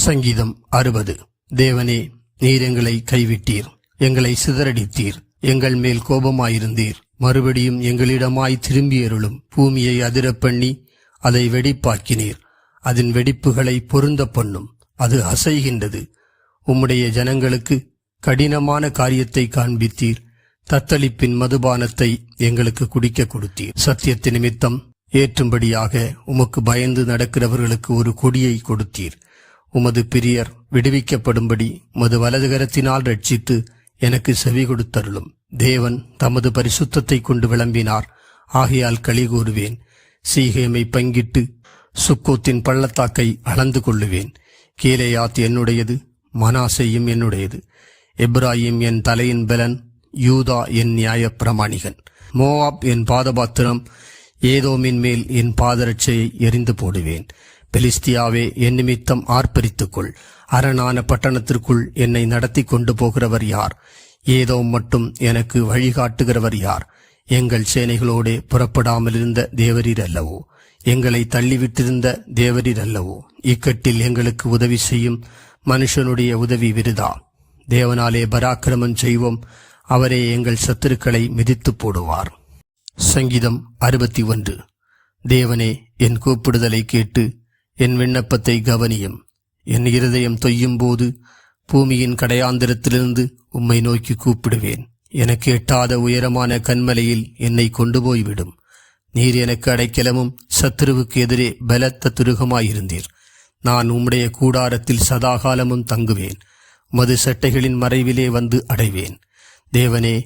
சங்கீதம் 60. தேவனே, நீர் எங்களை கைவிட்டீர், எங்களை சிதறடித்தீர், எங்கள் மேல் கோபமாயிருந்தீர். மறுபடியும் எங்களிடமாய் திரும்பியருளும். பூமியை அதிரப் பண்ணி அதை வெடிப்பாக்கினீர். அதன் வெடிப்புகளை பொருந்த பண்ணும். அது அசைகின்றது. உம்முடைய ஜனங்களுக்கு கடினமான காரியத்தை காண்பித்தீர். தத்தளிப்பின் மதுபானத்தை எங்களுக்கு குடிக்க கொடுத்தீர். சத்தியத்து நிமித்தம் ஏற்றும்படியாக உமக்கு பயந்து நடக்கிறவர்களுக்கு ஒரு கொடியை கொடுத்தீர். உமது பிரியர் விடுவிக்கப்படும்படி உமது வலதுகரத்தினால் ரட்சித்து எனக்கு செவி கொடுத்தருளும். தேவன் தமது பரிசுத்தத்தை கொண்டு விளம்பினார். ஆகையால் களி கூறுவேன். சீகேமை பங்கிட்டு சுக்கோத்தின் பள்ளத்தாக்கை அளந்து கொள்ளுவேன். கீலேயாத் என்னுடையது, மனாசேயும் என்னுடையது. எப்ராயிம் என் தலையின் பலன், யூதா என் நியாய பிரமாணிகன். மோவாப் என் பாதபாத்திரம், ஏதோமின் மேல் என் பாதரட்சையை எரிந்து போடுவேன். பெலிஸ்தியாவே, என் நிமித்தம் ஆர்ப்பரித்துக்கொள். அரணான பட்டணத்திற்குள் என்னை நடத்தி கொண்டு போகிறவர் யார்? ஏதோ மட்டும் எனக்கு வழிகாட்டுகிறவர் யார்? எங்கள் சேனைகளோடே புறப்படாமல் இருந்த தேவரீர் அல்லவோ? எங்களை தள்ளிவிட்டிருந்த தேவரீர் அல்லவோ? இக்கட்டில் எங்களுக்கு உதவி செய்யும் மனுஷனுடைய உதவி விருதா? தேவனாலே பராக்கிரமம் செய்வோம். அவரே எங்கள் சத்துருக்களை மிதித்து போடுவார். சங்கீதம் 61. தேவனே, என் கூப்பிடுதலை கேட்டு என் விண்ணப்பத்தை கவனியும். என் இருதயம் தொய்யும் போது பூமியின் கடையாந்திரத்திலிருந்து உம்மை நோக்கி கூப்பிடுவேன். எனக்கு எட்டாத உயரமான கன்மலையில் என்னை கொண்டு போய்விடும். நீர் எனக்கு அடைக்கலமும் சத்துருவுக்கு எதிரே பலத்த துருகமாயிருந்தீர். நான் உம்முடைய கூடாரத்தில் சதாகாலமும் தங்குவேன். உமது சட்டைகளின் மறைவிலே வந்து அடைவேன். தேவனே,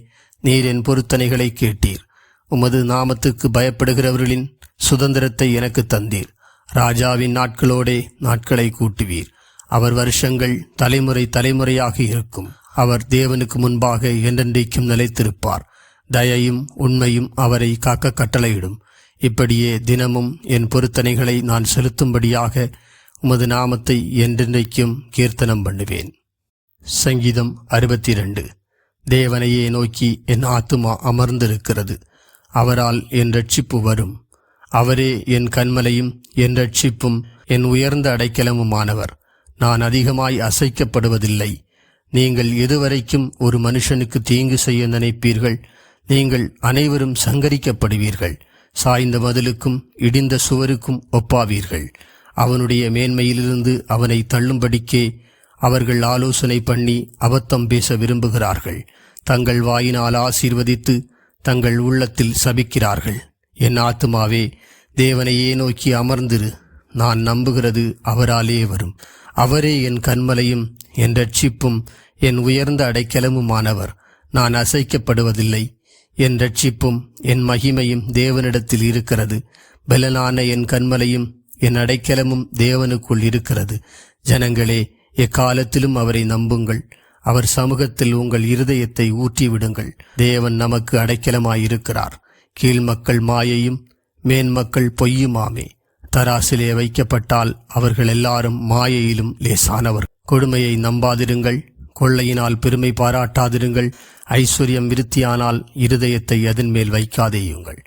நீர் என் பொருத்தனைகளை கேட்டீர். உமது நாமத்துக்கு பயப்படுகிறவர்களின் சுதந்திரத்தை எனக்கு தந்தீர். ராஜாவின் நாட்களோடே நாட்களை கூட்டுவீர். அவர் வருஷங்கள் தலைமுறை தலைமுறையாக இருக்கும். அவர் தேவனுக்கு முன்பாக என்றென்றைக்கும் நிலைத்திருப்பார். தயையும் உண்மையும் அவரை காக்க கட்டளையிடும். இப்படியே தினமும் என் பொருத்தனைகளை நான் செலுத்தும்படியாக உமது நாமத்தை என்றென்றைக்கும் கீர்த்தனம் பண்ணுவேன். சங்கீதம் 62. தேவனையே நோக்கி என் ஆத்துமா அமர்ந்திருக்கிறது. அவரால் என் ரட்சிப்பு வரும். அவரே என் கன்மலையும் என் ரட்சிப்பும் என் உயர்ந்த அடைக்கலமுமானவர். நான் அதிகமாய் அசைக்கப்படுவதில்லை. நீங்கள் எதுவரைக்கும் ஒரு மனுஷனுக்கு தீங்கு செய்ய நினைப்பீர்கள்? நீங்கள் அனைவரும் சங்கரிக்கப்படுவீர்கள். சாய்ந்த மதிலுக்கும் இடிந்த சுவருக்கும் ஒப்பாவீர்கள். அவனுடைய மேன்மையிலிருந்து அவனை தள்ளும்படிக்கே அவர்கள் ஆலோசனை பண்ணி அபத்தம் பேச விரும்புகிறார்கள். தங்கள் வாயினால் ஆசீர்வதித்து தங்கள் உள்ளத்தில் சபிக்கிறார்கள். என் ஆத்துமாவே, தேவனையே நோக்கி அமர்ந்திரு. நான் நம்புகிறது அவராலே வரும். அவரே என் கன்மலையும் என் ரட்சிப்பும் என் உயர்ந்த அடைக்கலமுமானவர். நான் அசைக்கப்படுவதில்லை. என் ரட்சிப்பும் என் மகிமையும் தேவனிடத்தில் இருக்கிறது. பலனான என் கன்மலையும் என் அடைக்கலமும் தேவனுக்குள் இருக்கிறது. ஜனங்களே, எக்காலத்திலும் அவரை நம்புங்கள். அவர் சமூகத்தில் உங்கள் இருதயத்தை ஊற்றிவிடுங்கள். தேவன் நமக்கு அடைக்கலமாயிருக்கிறார். கீழ்மக்கள் மாயையும் மேன்மக்கள் பொய்யுமாமே. தராசிலே வைக்கப்பட்டால் அவர்கள் எல்லாரும் மாயையிலும் லேசானவர். கொடுமையை நம்பாதிருங்கள். கொள்ளையினால் பெருமை பாராட்டாதிருங்கள். ஐஸ்வர்யம் விருத்தியானால் இருதயத்தை அதன் மேல் வைக்காதேயுங்கள்.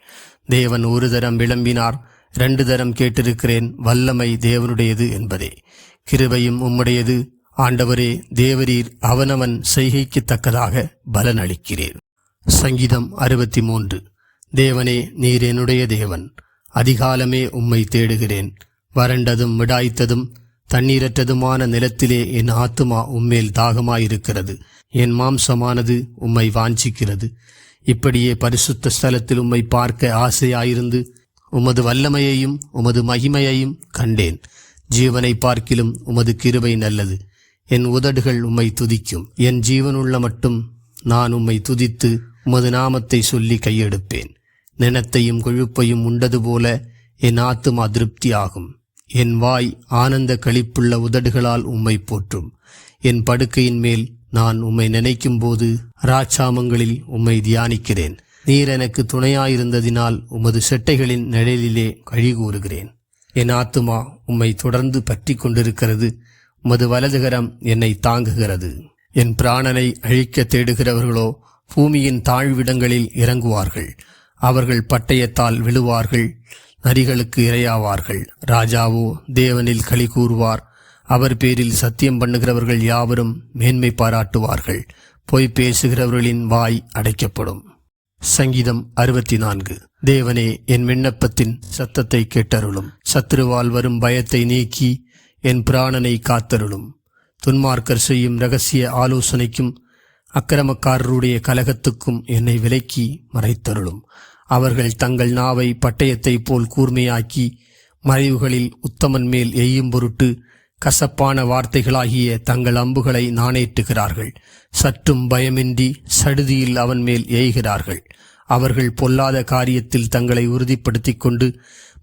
தேவன் ஒரு தரம் விளம்பினார், 2 தரம் கேட்டிருக்கிறேன், வல்லமை தேவனுடையது என்பதே. கிருபையும் உம்முடையது. ஆண்டவரே, தேவரீர் அவனவன் செய்கைக்கு தக்கதாக பலன் அளிக்கிறீர். சங்கீதம் 63. தேவனே, நீர் என்னுடைய தேவன். அதிகாலமே உம்மை தேடுகிறேன். வறண்டதும் விடாய்த்ததும் தண்ணீரற்றதுமான நிலத்திலே என் ஆத்துமா உம்மேல் தாகமாயிருக்கிறது. என் மாம்சமானது உம்மை வாஞ்சிக்கிறது. இப்படியே பரிசுத்த ஸ்தலத்தில் உம்மை பார்க்க ஆசையாயிருந்து உமது வல்லமையையும் உமது மகிமையையும் கண்டேன். ஜீவனை பார்க்கிலும் உமது கிருபை நல்லது. என் உதடுகள் உம்மை துதிக்கும். என் ஜீவனுள்ள மட்டும் நான் உம்மை துதித்து உமது நாமத்தை சொல்லி கையெடுப்பேன். நினத்தையும் கொழுப்பையும் உண்டது போல என் ஆத்துமா திருப்தியாகும். என் வாய் ஆனந்த களிப்புள்ள உதடுகளால் உம்மை போற்றும். என் படுக்கையின் மேல் நான் உம்மை நினைக்கும் போது ராட்சாமங்களில் உம்மை தியானிக்கிறேன். நீர் எனக்கு துணையாயிருந்ததினால் உமது செட்டைகளின் நிழலிலே கழிகூறுகிறேன். என் ஆத்துமா உம்மை தொடர்ந்து பற்றி கொண்டிருக்கிறது. உமது வலதுகரம் என்னை தாங்குகிறது. என் பிராணனை அழிக்க தேடுகிறவர்களோ பூமியின் தாழ்விடங்களில் இறங்குவார்கள். அவர்கள் பட்டயத்தால் விழுவார்கள், நரிகளுக்கு இரையாவார்கள். ராஜாவோ தேவனில் களி கூறுவார். அவர் பேரில் சத்தியம் பண்ணுகிறவர்கள் யாவரும் மேன்மை பாராட்டுவார்கள். பொய் பேசுகிறவர்களின் வாய் அடைக்கப்படும். சங்கீதம் 64. தேவனே, என் விண்ணப்பத்தின் சத்தத்தை கேட்டருளும். சத்துருவால் வரும் பயத்தை நீக்கி என் பிராணனை காத்தருளும். துன்மார்க்கர் செய்யும் இரகசிய ஆலோசனைக்கும் அக்கிரமக்காரருடைய கலகத்துக்கும் என்னை விலக்கி மறைத்தருளும். அவர்கள் தங்கள் நாவை பட்டயத்தைப் போல் கூர்மையாக்கி மறைவுகளில் உத்தமன் மேல் எய்யும் பொருட்டு கசப்பான வார்த்தைகளாகிய தங்கள் அம்புகளை நாணேற்றுகிறார்கள். சற்றும் பயமின்றி சடுதியில் அவன் மேல் எய்கிறார்கள். அவர்கள் பொல்லாத காரியத்தில் தங்களை உறுதிப்படுத்திக் கொண்டு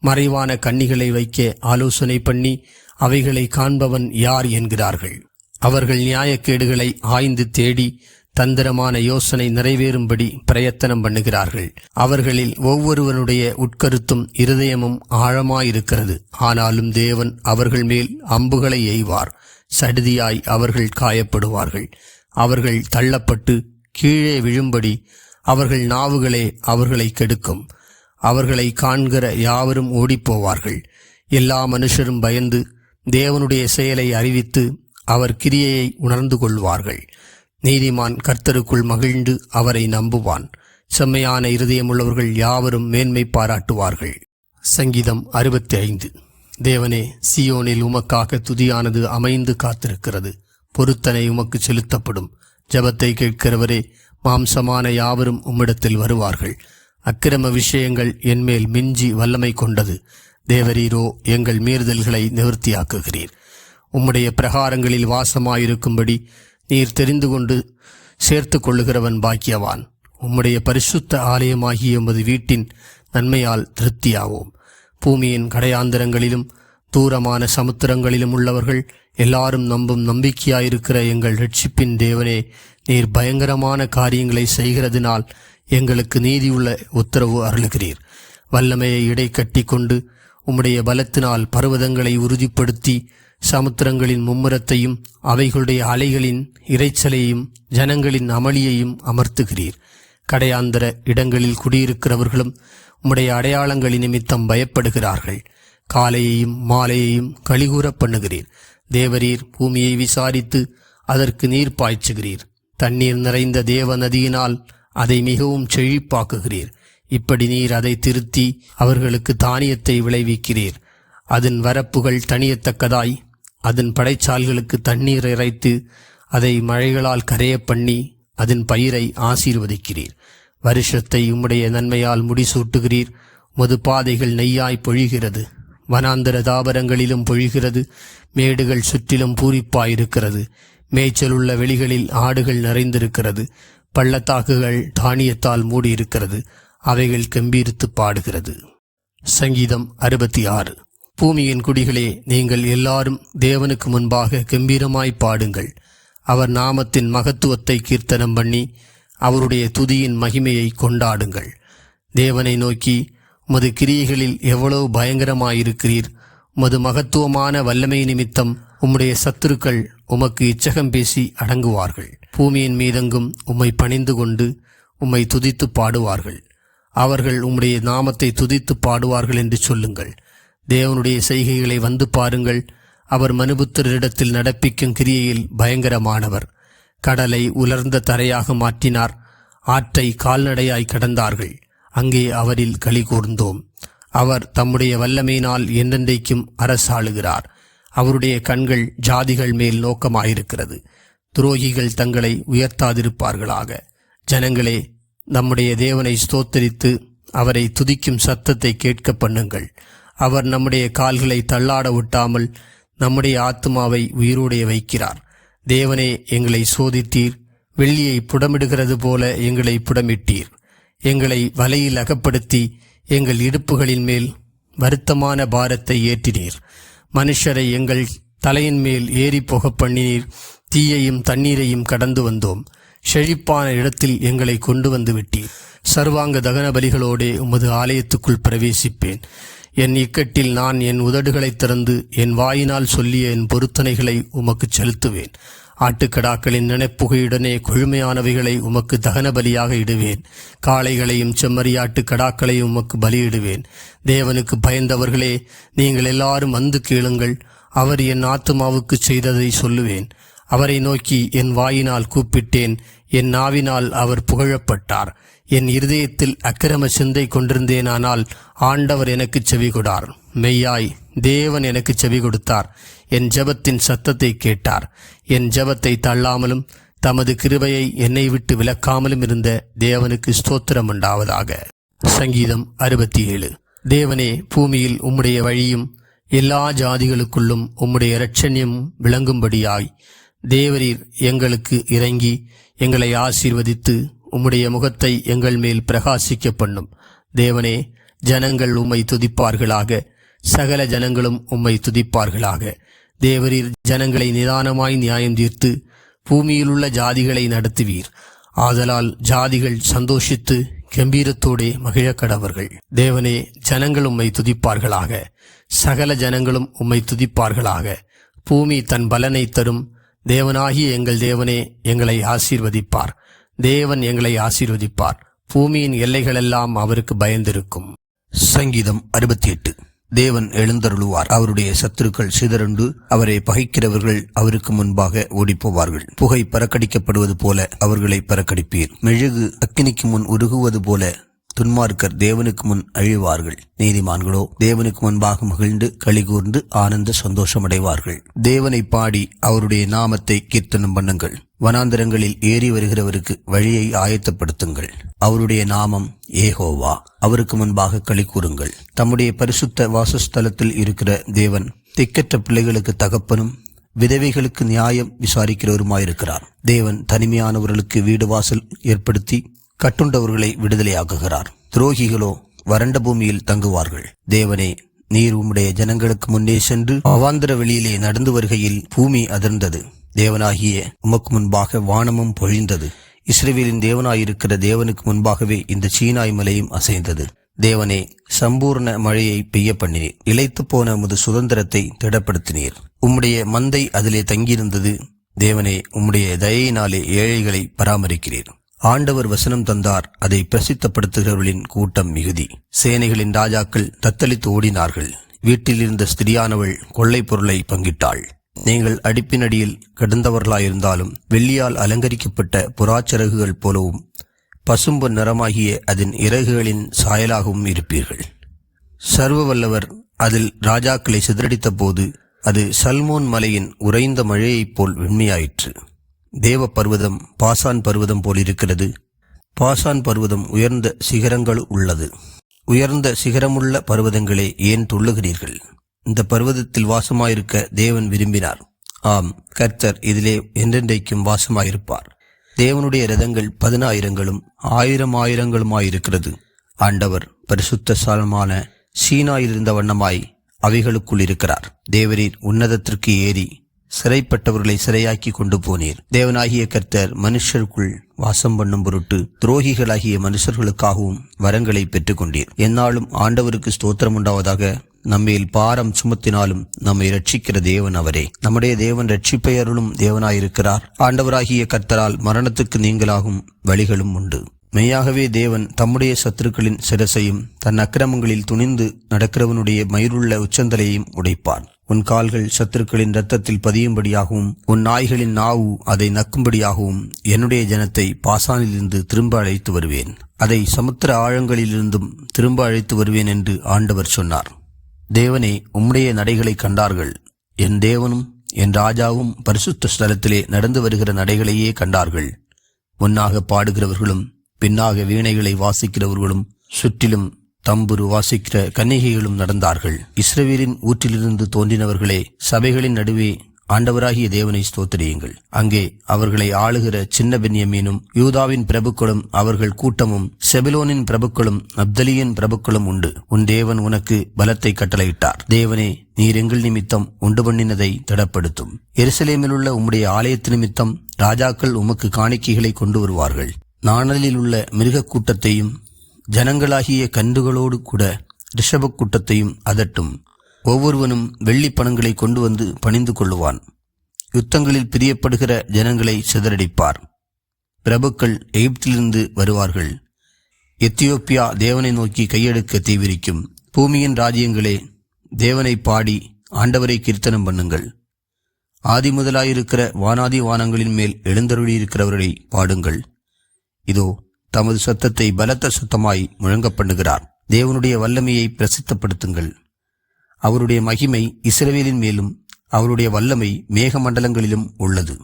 மறைவான கண்ணிகளை வைக்க ஆலோசனை பண்ணி அவைகளை காண்பவன் யார் என்கிறார்கள். அவர்கள் நியாயக்கேடுகளை ஆய்ந்து தேடி தந்திரமான யோசனை நிறைவேறும்படி பிரயத்தனம் பண்ணுகிறார்கள். அவர்களில் ஒவ்வொருவனுடைய உட்கருத்தும் இருதயமும் ஆழமாயிருக்கிறது. ஆனாலும் தேவன் அவர்கள் மேல் அம்புகளை எய்வார். சடுதியாய் அவர்கள் காயப்படுவார்கள். அவர்கள் தள்ளப்பட்டு கீழே விழும்படி அவர்கள் நாவுகளே அவர்களை கெடுக்கும். அவர்களை காண்கிற யாவரும் ஓடிப்போவார்கள். எல்லா மனுஷரும் பயந்து தேவனுடைய செயலை அறிவித்து அவர் கிரியையை உணர்ந்து கொள்வார்கள். நீதிமான் கர்த்தருக்குள் மகிழ்ந்து அவரை நம்புவான். செம்மையான இருதயமுள்ளவர்கள் யாவரும் மேன்மை பாராட்டுவார்கள். சங்கீதம் 65. தேவனே, சீயோனில் உமக்காக துதியானது அமைந்து காத்திருக்கிறது. பொருத்தனை உமக்கு செலுத்தப்படும். ஜெபத்தை கேட்கிறவரே, மாம்சமான யாவரும் உம்மிடத்தில் வருவார்கள். அக்கிரம விஷயங்கள் என்மேல் மிஞ்சி வல்லமை கொண்டது. தேவரீரோ எங்கள் மீறுதல்களை நிவர்த்தியாக்குகிறீர். உம்முடைய பிரகாரங்களில் வாசமாயிருக்கும்படி நீர் தெரிந்து கொண்டு சேர்த்து கொள்ளுகிறவன் பாக்கியவான். உம்முடைய பரிசுத்த ஆலயமாகிய உமது வீட்டின் நன்மையால் திருப்தியாவோம். பூமியின் கடையாந்தரங்களிலும் தூரமான சமுத்திரங்களிலும் உள்ளவர்கள் எல்லாரும் நம்பும் நம்பிக்கையாயிருக்கிற எங்கள் இரட்சிப்பின் தேவனே, நீர் பயங்கரமான காரியங்களை செய்கிறதினால் எங்களுக்கு நீதியுள்ள உத்தரவு அருளுகிறீர். வல்லமையை இடை கட்டி கொண்டு உம்முடைய பலத்தினால் பர்வதங்களை உறுதிப்படுத்தி சமுத்திரங்களின் மும்முரத்தையும் அவைகளுடைய அலைகளின் இரைச்சலையும் ஜனங்களின் அமளியையும் அமர்த்துகிறீர். கடையாந்தர இடங்களில் குடியிருக்கிறவர்களும் உம்முடைய அடையாளங்களின் நிமித்தம் பயப்படுகிறார்கள். காலையையும் மாலையையும் கழிகூற பண்ணுகிறீர். தேவரீர் பூமியை விசாரித்து அதற்கு நீர் பாய்ச்சுகிறீர். தண்ணீர் நிறைந்த தேவ நதியினால் அதை மிகவும் செழிப்பாக்குகிறீர். இப்படி நீர் அதை திருத்தி அவர்களுக்கு தானியத்தை விளைவிக்கிறீர். அதன் வரப்புகள் தணியத்தக்கதாய் அதன் படைச்சால்களுக்கு தண்ணீர் இறைத்து அதை மழைகளால் கரைய பண்ணி அதன் பயிரை ஆசீர்வதிக்கிறீர். வருஷத்தை உம்முடைய நன்மையால் முடிசூட்டுகிறீர். உமது பாதைகள் நெய்யாய் பொழிகிறது. வனாந்தர தாபரங்களிலும் பொழிகிறது. மேடுகள் சுற்றிலும் பூரிப்பாயிருக்கிறது. மேய்ச்சலுள்ள வெளிகளில் ஆடுகள் நிறைந்திருக்கிறது. பள்ளத்தாக்குகள் தானியத்தால் மூடியிருக்கிறது. அவைகள் கம்பீரித்து பாடுகிறது. சங்கீதம் 66. பூமியின் குடிகளே, நீங்கள் எல்லாரும் தேவனுக்கு முன்பாக கம்பீரமாய் பாடுங்கள். அவர் நாமத்தின் மகத்துவத்தை கீர்த்தனம் பண்ணி அவருடைய துதியின் மகிமையை கொண்டாடுங்கள். தேவனை நோக்கி, உமது கிரியைகளில் எவ்வளவு பயங்கரமாயிருக்கிறீர். உமது மகத்துவமான வல்லமை நிமித்தம் உம்முடைய சத்துருக்கள் உமக்கு இச்சகம் பேசி அடங்குவார்கள். பூமியின் மீதெங்கும் உம்மை பணிந்து கொண்டு உம்மை துதித்து பாடுவார்கள். அவர்கள் உம்முடைய நாமத்தை துதித்து பாடுவார்கள் என்று சொல்லுங்கள். தேவனுடைய செய்கைகளை வந்து பாருங்கள். அவர் மனுபுத்திரரிடத்தில் நடப்பிக்கும் கிரியையில் பயங்கரமானவர். கடலை உலர்ந்த தரையாக மாற்றினார். ஆற்றை கால்நடையாய் கடந்தார்கள். அங்கே அவரில் களி கூர்ந்தோம். அவர் தம்முடைய வல்லமையினால் என்றென்றைக்கும் அரசாளுகிறார். அவருடைய கண்கள் ஜாதிகள் மேல் நோக்கமாயிருக்கிறது. துரோகிகள் தங்களை உயர்த்தாதிருப்பார்களாக. ஜனங்களே, நம்முடைய தேவனை ஸ்தோத்தரித்து அவரை துதிக்கும் சத்தத்தை கேட்க பண்ணுங்கள். அவர் நம்முடைய கால்களை தள்ளாட விட்டாமல் நம்முடைய ஆத்துமாவை உயிரோடைய வைக்கிறார். தேவனே, எங்களை சோதித்தீர். வெள்ளியை புடமிடுகிறது போல எங்களை புடமிட்டீர். எங்களை வலையில் அகப்படுத்தி எங்கள் இடுப்புகளின் மேல் வருத்தமான பாரத்தை ஏற்றினீர். மனுஷரை எங்கள் தலையின் மேல் ஏறி போக பண்ணினீர். தீயையும் தண்ணீரையும் கடந்து வந்தோம். செழிப்பான இடத்தில் எங்களை கொண்டு வந்து விட்டீர். சர்வாங்க தகன பலிகளோடே உமது ஆலயத்துக்குள் பிரவேசிப்பேன். என் இக்கட்டில் நான் என் உதடுகளை திறந்து என் வாயினால் சொல்லிய என் பொருத்தனைகளை உமக்கு செலுத்துவேன். ஆட்டுக்கடாக்களின் நினைப்புகையுடனே கொழுமையானவைகளை உமக்கு தகன பலியாக இடுவேன். காளைகளையும் செம்மறியாட்டு கடாக்களையும் உமக்கு பலியிடுவேன். தேவனுக்கு பயந்தவர்களே, நீங்கள் எல்லாரும் வந்து கேளுங்கள். அவர் என் ஆத்துமாவுக்கு செய்ததை சொல்லுவேன். அவரை நோக்கி என் வாயினால் கூப்பிட்டேன், என் நாவினால் அவர் புகழப்பட்டார். என் இருதயத்தில் அக்கிரம சிந்தை கொண்டிருந்தேனானால் ஆண்டவர் எனக்கு செவி கொடார். மெய்யாய் தேவன் எனக்கு செவி கொடுத்தார். என் ஜெபத்தின் சத்தத்தை கேட்டார். என் ஜெபத்தை தள்ளாமலும் தமது கிருபையை என்னை விட்டு விலக்காமலும் இருந்த தேவனுக்கு ஸ்தோத்திரம் உண்டாவதாக. சங்கீதம் 67. தேவனே, பூமியில் உம்முடைய வழியும் எல்லா ஜாதிகளுக்குள்ளும் உம்முடைய இரட்சண்யம் விளங்கும்படியாய் தேவரீர் எங்களுக்கு இறங்கி எங்களை ஆசீர்வதித்து உம்முடைய முகத்தை எங்கள் மேல் பிரகாசிக்க பண்ணும். தேவனே, ஜனங்கள் உம்மை துதிப்பார்களாக, சகல ஜனங்களும் உம்மை துதிப்பார்களாக. தேவரீர் ஜனங்களை நிதானமாய் நியாயம் தீர்த்து பூமியிலுள்ள ஜாதிகளை நடத்துவீர். ஆதலால் ஜாதிகள் சந்தோஷித்து கம்பீரத்தோடே மகிழக்கடவர்கள். தேவனே, ஜனங்கள் உம்மை துதிப்பார்களாக, சகல ஜனங்களும் உம்மை துதிப்பார்களாக. பூமி தன் பலனை தரும். தேவனாகிய எங்கள் தேவனே எங்களை ஆசீர்வதிப்பார். தேவன் எங்களை ஆசீர்வதிப்பார். பூமியின் எல்லைகளெல்லாம் அவருக்கு பயந்திருக்கும். சங்கீதம் 68. தேவன் எழுந்தருளுவார். அவருடைய சத்துருக்கள் சிதறுண்டு அவரை பகைக்கிறவர்கள் அவருக்கு முன்பாக ஓடிப்போவார்கள். புகை பறக்கடிக்கப்படுவது போல அவர்களை பறக்கடிப்பீர். மெழுகு அக்கினிக்கு முன் உருகுவது போல துன்மார்க்கர் தேவனுக்கு முன் அழிவார்கள். நீதிமான்களோ தேவனுக்கு முன்பாக மகிழ்ந்து களிகூர்ந்து ஆனந்த சந்தோஷமடைவார்கள். தேவனை பாடி அவருடைய நாமத்தை கீர்த்தனம் பண்ணுங்கள். வனாந்தரங்களில் ஏறி வருகிறவருக்கு வழியை ஆயத்தப்படுத்துங்கள். அவருடைய நாமம் யெகோவா. அவருக்கு முன்பாக களி கூறுங்கள். தம்முடைய பரிசுத்த வாசஸ்தலத்தில் இருக்கிற தேவன் திக்கற்ற பிள்ளைகளுக்கு தகப்பனும் விதவைகளுக்கு நியாயம் விசாரிக்கிறவருமாயிருக்கிறார். தேவன் தனிமையானவர்களுக்கு வீடு வாசல் ஏற்படுத்தி கட்டுண்டவர்களை விடுதலையாக்குகிறார். துரோகிகளோ வறண்ட பூமியில் தங்குவார்கள். தேவனே, நீர் உம்முடைய ஜனங்களுக்கு முன்னே சென்று அவாந்தர வெளியிலே நடந்து வருகையில் பூமி அதிர்ந்தது. தேவனாகிய உமக்கு முன்பாக வானமும் பொழிந்தது. இஸ்ரவேலின் தேவனாயிருக்கிற தேவனுக்கு முன்பாகவே இந்த சீனாய் மலையும் அசைந்தது. தேவனே, சம்பூர்ண மழையை பெய்ய பண்ணினீர். இளைத்து போன உமது சுதந்திரத்தை திடப்படுத்தினீர். உம்முடைய மந்தை அதிலே தங்கியிருந்தது. தேவனே, உம்முடைய தயையினாலே ஏழைகளை பராமரிக்கிறீர். ஆண்டவர் வசனம் தந்தார், அதை பிரசித்தப்படுத்துகிறவர்களின் கூட்டம் மிகுதி. சேனைகளின் ராஜாக்கள் தத்தளித்து ஓடினார்கள். வீட்டில் இருந்த ஸ்திரியானவள் கொள்ளை பொருளை பங்கிட்டாள். நீங்கள் அடுப்பினடியில் கிடந்தவர்களாயிருந்தாலும் வெள்ளியால் அலங்கரிக்கப்பட்ட புறாச்சிறகுகள் போலவும் பசும்பொன் நிறமாகிய அதன் இறகுகளின் சாயலாகவும் இருப்பீர்கள். சர்வ வல்லவர் அதில் ராஜாக்களை சிதறடித்த போது அது சல்மோன் மலையின் உறைந்த மழையைப் போல் வெண்மையாயிற்று. தேவ பர்வதம் பாசான் பர்வதம் போல் இருக்கிறது. பாசான் பர்வதம் உயர்ந்த சிகரங்கள் உள்ளது. உயர்ந்த சிகரமுள்ள பர்வதங்களே, ஏன் துள்ளுகிறீர்கள்? இந்த பர்வதத்தில் வாசமாயிருக்க தேவன் விரும்பினார். ஆம், கர்த்தர் இதிலே என்றென்றைக்கும் வாசமாயிருப்பார். தேவனுடைய இரதங்கள் 10,000ங்களும் 1000,000ங்களுமாயிருக்கிறது. ஆண்டவர் பரிசுத்த ஸ்தலமான சீனாயில் இருந்த வண்ணமாய் அவைகளுக்குள் இருக்கிறார். தேவரீர் உன்னதத்திற்கு ஏறி சிறைப்பட்டவர்களை சிறையாக்கி கொண்டு போனீர். தேவனாகிய கர்த்தர் மனுஷருக்குள் வாசம் பண்ணும் பொருட்டு துரோகிகளாகிய மனுஷர்களுக்காகவும் வரங்களை பெற்றுக்கொண்டீர். எந்நாளும் ஆண்டவருக்கு ஸ்தோத்திரம் உண்டாவதாக. நம்மேல் பாரம் சுமத்தினாலும் நம்மை ரட்சிக்கிற தேவன் அவரே. நம்முடைய தேவன் ரட்சிப்பையருளும் தேவனாயிருக்கிறார். ஆண்டவராகிய கர்த்தரால் மரணத்துக்கு நீங்களாகும் வழிகளும் உண்டு. மெய்யாகவே தேவன் தம்முடைய சத்துருக்களின் சிரசையும் தன் அக்கிரமங்களில் துணிந்து நடக்கிறவனுடைய மயிருள்ள உச்சந்தலையும் உடைப்பார். உன் கால்கள் சத்துருக்களின் இரத்தத்தில் பதியும்படியாகவும் உன் நாய்களின் நாவு அதை நக்கும்படியாகவும் என்னுடைய ஜனத்தை பாசானிலிருந்து திரும்ப அழைத்து வருவேன். அதை சமுத்திர ஆழங்களிலிருந்தும் திரும்ப அழைத்து வருவேன் என்று ஆண்டவர் சொன்னார். தேவனே, உம்முடைய நடைகளை கண்டார்கள். என் தேவனும் என் ராஜாவும் பரிசுத்த ஸ்தலத்திலே நடந்து வருகிற நடைகளையே கண்டார்கள். முன்னாக பாடுகிறவர்களும் பின்னாக வீணைகளை வாசிக்கிறவர்களும் சுற்றிலும் தம்புரு வாசிக்கிற கன்னிகைகளும் நடந்தார்கள். இஸ்ரவேலின் ஊற்றிலிருந்து தோன்றினவர்களே, சபைகளின் நடுவே ஆண்டவராகிய தேவனை ஸ்தோத்திரியுங்கள். அங்கே அவர்களை ஆளுகிற சின்ன பென்யமீனும் யூதாவின் பிரபுக்களும் அவர்கள் கூட்டமும் செபுலோனின் பிரபுக்களும் நப்தலியின் பிரபுக்களும் உண்டு. உன் தேவன் உனக்கு பலத்தை கட்டளையிட்டார். தேவனே, நீர் எங்கள் நிமித்தம் உண்டு பண்ணினதை திடப்படுத்தும். எருசலேமில் உள்ள உம்முடைய ஆலயத்து நிமித்தம் ராஜாக்கள் உமக்கு காணிக்கைகளை கொண்டு வருவார்கள். நாணலில் உள்ள மிருக கூட்டத்தையும் ஜனங்களாகிய கன்றுகளோடு கூட ரிஷப கூட்டத்தையும் அதட்டும். ஒவ்வொருவனும் வெள்ளி பணங்களை கொண்டு வந்து பணிந்து கொள்ளுவான். யுத்தங்களில் பிரியப்படுகிற ஜனங்களை சிதறடிப்பார். பிரபுக்கள் எகிப்திலிருந்து வருவார்கள். எத்தியோப்பியா தேவனை நோக்கி கையெடுக்க தீவிரிக்கும். பூமியின் ராஜ்யங்களே, தேவனை பாடி ஆண்டவரை கீர்த்தனம் பண்ணுங்கள். ஆதி முதலாயிருக்கிற வானாதி வானங்களின் மேல் எழுந்தருளியிருக்கிறவரை பாடுங்கள். இதோ தமது சத்தத்தை பலத்த சத்தமாய் முழங்க பண்ணுகிறார். தேவனுடைய வல்லமையை பிரசித்தப்படுத்துங்கள். அவருடைய மகிமை இஸ்ரவேலின் மேலும் அவருடைய வல்லமை மேகமண்டலங்களிலும் உள்ளது.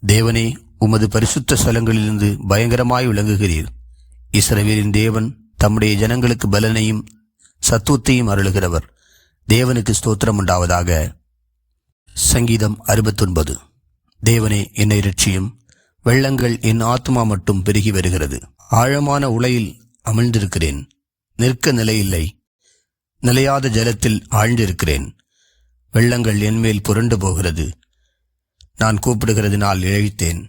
தேவனே, உமது பரிசுத்த ஸ்தலங்களிலிருந்து பயங்கரமாய் விளங்குகிறீர். இஸ்ரவேலின் தேவன் தம்முடைய ஜனங்களுக்கு பலனையும் சத்துவத்தையும் அருளுகிறவர். தேவனுக்கு ஸ்தோத்திரம் உண்டாவதாக. சங்கீதம் 69. தேவனே, என்னை இரட்சியும். வெள்ளங்கள் என் ஆத்துமா மட்டும் பெருகி வருகிறது. ஆழமான உலையில் அமிழ்ந்திருக்கிறேன். நிற்க நிலையில்லை. நிலையாத ஜலத்தில் ஆழ்ந்திருக்கிறேன். வெள்ளங்கள் என்மேல் புரண்டு போகிறது. நான் கூப்பிடுகிறதினால் இழைத்தேன்.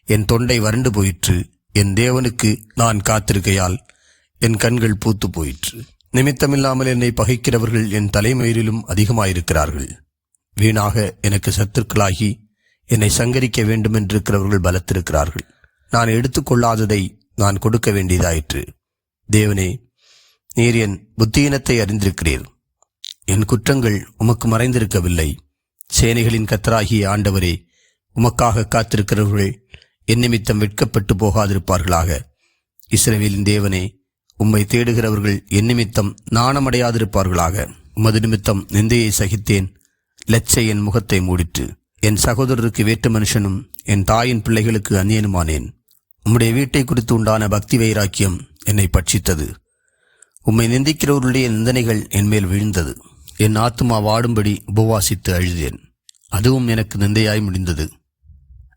என் தொண்டை வறண்டு போயிற்று. என் தேவனுக்கு நான் காத்திருக்கையால் என் கண்கள் பூத்து போயிற்று. நிமித்தமில்லாமல் என்னை பகைக்கிறவர்கள் என் தலைமயிரிலும் அதிகமாயிருக்கிறார்கள். வீணாக எனக்கு சத்துருக்களாகி என்னை சங்கரிக்க வேண்டுமென்றிருக்கிறவர்கள் பலத்திருக்கிறார்கள். நான் எடுத்துக்கொள்ளாததை நான் கொடுக்க வேண்டியதாயிற்று. தேவனே, நீர் என் புத்தியினத்தை அறிந்திருக்கிறீர். என் குற்றங்கள் உமக்கு மறைந்திருக்கவில்லை. சேனைகளின் கர்த்தராகிய ஆண்டவரே, உமக்காக காத்திருக்கிறவர்கள் என் நிமித்தம் வெட்கப்பட்டு போகாதிருப்பார்களாக. இஸ்ரவேலின் தேவனே, உம்மை தேடுகிறவர்கள் என் நிமித்தம் நாணமடையாதிருப்பார்களாக. உமது நிமித்தம் நிந்தையை சகித்தேன். லச்சை என் முகத்தை மூடிற்று. என் சகோதரருக்கு வேற்று மனுஷனும் என் தாயின் பிள்ளைகளுக்கு அந்நியனுமானேன். உம்முடைய வீட்டை குறித்து உண்டான பக்தி வைராக்கியம் என்னை பட்சித்தது. உம்மை நிந்திக்கிறவர்களுடைய நிந்தனைகள் என்மேல் விழுந்தது. என் ஆத்துமா வாடும்படி உபவாசித்து அழுதேன். அதுவும் எனக்கு நிந்தையாய் முடிந்தது.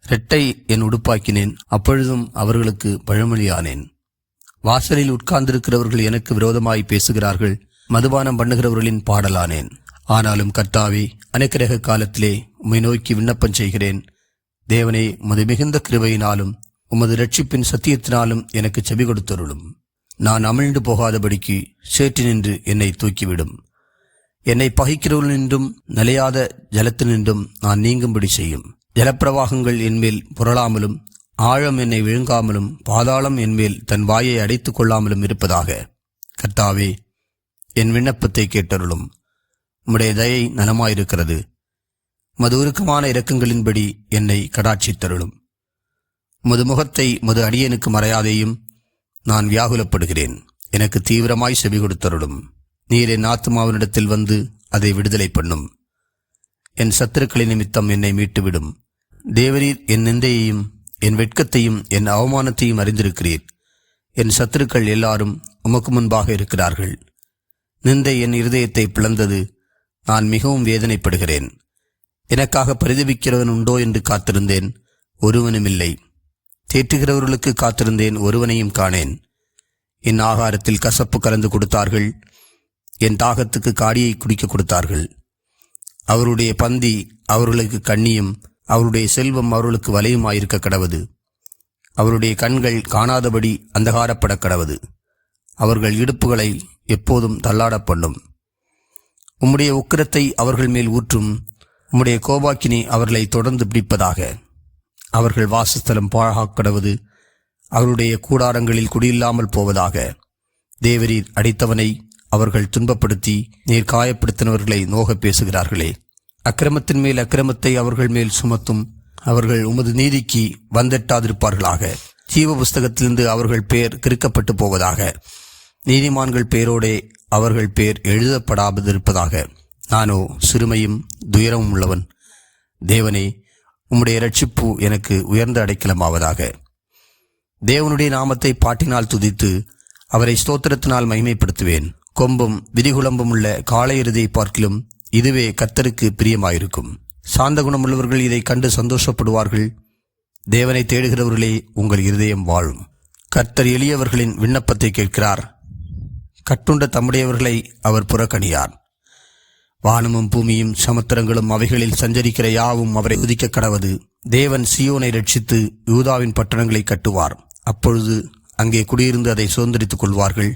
இரட்டை என் உடுப்பாக்கினேன். அப்பொழுதும் அவர்களுக்கு பழமொழியானேன். வாசலில் உட்கார்ந்திருக்கிறவர்கள் எனக்கு விரோதமாய் பேசுகிறார்கள். மதுபானம் பண்ணுகிறவர்களின் பாடலானேன். ஆனாலும் கர்த்தாவே, அனுக்கிரக காலத்திலே உம்மை நோக்கி விண்ணப்பம் செய்கிறேன். தேவனே, உமது மிகுந்த கிருபையினாலும் உமது இரட்சிப்பின் சத்தியத்தினாலும் எனக்கு செவி கொடுத்தருளும். நான் அமிழ்ந்து போகாதபடிக்கு சேற்றி நின்று என்னை தூக்கிவிடும். என்னை பகைக்கிறவர்களின்றும் நிலையாத ஜலத்தினின்றும் நான் நீங்கும்படி செய்யும். ஜலப்பிரவாகங்கள் என்மேல் புரளாமலும் ஆழம் என்னை விழுங்காமலும் பாதாளம் என்மேல் தன் வாயை அடைத்துக் கொள்ளாமலும் இருப்பதாக. கர்த்தாவே, என் விண்ணப்பத்தை கேட்டருளும். உம்முடைய தயை நலமாயிருக்கிறது. உமது உருக்கமான இரக்கங்களின்படி என்னை கடாட்சித்தருளும். உமது முகத்தை உமது அடியனுக்கு மறையாதேயும். நான் வியாகுலப்படுகிறேன். எனக்கு தீவிரமாய் செவி கொடுத்தருளும். நீர் என் ஆத்துமாவினிடத்தில் வந்து அதை விடுதலை பண்ணும். என் சத்துருக்களின் நிமித்தம் என்னை மீட்டுவிடும். தேவரீர் என் நிந்தையையும் என் வெட்கத்தையும் என் அவமானத்தையும் அறிந்திருக்கிறீர். என் சத்துருக்கள் எல்லாரும் உமக்கு முன்பாக இருக்கிறார்கள். நிந்தை என் இருதயத்தை பிளந்தது. நான் மிகவும் வேதனைப்படுகிறேன். எனக்காக பரிதபிக்கிறவன் உண்டோ என்று காத்திருந்தேன், ஒருவனுமில்லை. தேற்றுகிறவர்களுக்கு காத்திருந்தேன், ஒருவனையும் காணேன். என் ஆகாரத்தில் கசப்பு கலந்து கொடுத்தார்கள். என் தாகத்துக்கு காடியை குடிக்க கொடுத்தார்கள். அவருடைய பந்தி அவர்களுக்கு கண்ணியும் அவருடைய செல்வம் அவர்களுக்கு வலையுமாயிருக்க கடவது. அவருடைய கண்கள் காணாதபடி அந்தகாரப்பட கடவது. அவர்கள் இடுப்புகளை எப்போதும் தள்ளாட பண்ணும். உம்முடைய உக்கிரத்தை அவர்கள் மேல் ஊற்றும். உம்முடைய கோபாக்கினி அவர்களை தொடர்ந்து பிடிப்பதாக. அவர்கள் வாசஸ்தலம் பாழாக கடவது. அவருடைய கூடாரங்களில் குடியில்லாமல் போவதாக. தேவரீர் அடித்தவனை அவர்கள் துன்பப்படுத்தி நீர் காயப்படுத்தினவர்களை நோக பேசுகிறார்களே. அக்கிரமத்தின் மேல் அக்கிரமத்தை அவர்கள் மேல் சுமத்தும். அவர்கள் உமது நீதிக்கு வந்தெட்டாதிருப்பார்களாக. ஜீவ புஸ்தகத்திலிருந்து அவர்கள் பேர் கிறுக்கப்பட்டு போவதாக. நீதிமான்கள் பேரோடே அவர்கள் பேர் எழுதப்படாதிருப்பதாக. நானோ சிறுமையும் துயரமும் உள்ளவன். தேவனே, உம்முடைய இரட்சிப்பு எனக்கு உயர்ந்த அடைக்கலமாவதாக. தேவனுடைய நாமத்தை பாட்டினால் துதித்து அவரை ஸ்தோத்திரத்தினால் மகிமைப்படுத்துவேன். கொம்பும் விதிகுளம்பும் உள்ள காளை எருதை பார்க்கிலும் இதுவே கர்த்தருக்கு பிரியமாயிருக்கும். சாந்த குணமுள்ளவர்கள் இதை கண்டு சந்தோஷப்படுவார்கள். தேவனை தேடுகிறவர்களே, உங்கள் இருதயம் வாழும். கர்த்தர் எளியவர்களின் விண்ணப்பத்தை கேட்கிறார். கட்டுண்ட தம்முடையவர்களை அவர் புறக்கணியார். வானமும் பூமியும் சமுத்திரங்களும் அவைகளில் சஞ்சரிக்கிற யாவும் அவரை உதிக்க கடவது. தேவன் சீயோனை ரட்சித்து யூதாவின் பட்டணங்களை கட்டுவார். அப்பொழுது அங்கே குடியிருந்து அதை சுதந்திரித்துக் கொள்வார்கள்.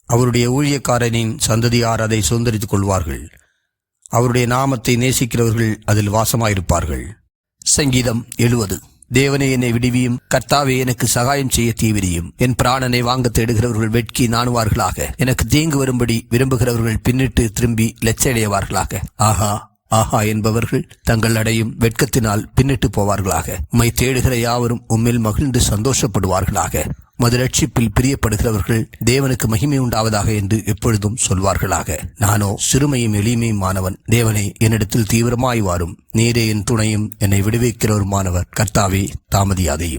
அவருடைய ஊழியக்காரனின் சந்ததியார் அதை சுதந்திரித்துக் கொள்வார்கள். அவருடைய நாமத்தை நேசிக்கிறவர்கள் அதில் வாசமாயிருப்பார்கள். சங்கீதம் 70. தேவனே என்னை விடுவியும். கர்த்தாவே எனக்கு சகாயம் செய்ய தீவிரியும். என் பிராணனை வாங்க தேடுகிறவர்கள் வெட்கி நாணுவார்களாக. எனக்கு தீங்கு வரும்படி விரும்புகிறவர்கள் பின்னிட்டு திரும்பி லட்சையடைவார்களாக. ஆஹா ஆஹா என்பவர்கள் தங்கள் அடையும் வெட்கத்தினால் பின்னிட்டு போவார்களாக. உம்மை தேடுகிற யாவரும் உம்மில் மகிழ்ந்து சந்தோஷப்படுவார்களாக. மது ரட்சிப்பில் பிரியப்படுகிறவர்கள் தேவனுக்கு மகிமை உண்டாவதாக என்று எப்பொழுதும் சொல்வார்களாக. நானோ சிறுமையும் எளிமையுமானவன். தேவனே என்னிடத்தில் தீவிரமாய் வாரும். நீரே என் துணையும் என்னை விடுவிக்கிறவருமானவர். கர்த்தாவே தாமதியாதையும்.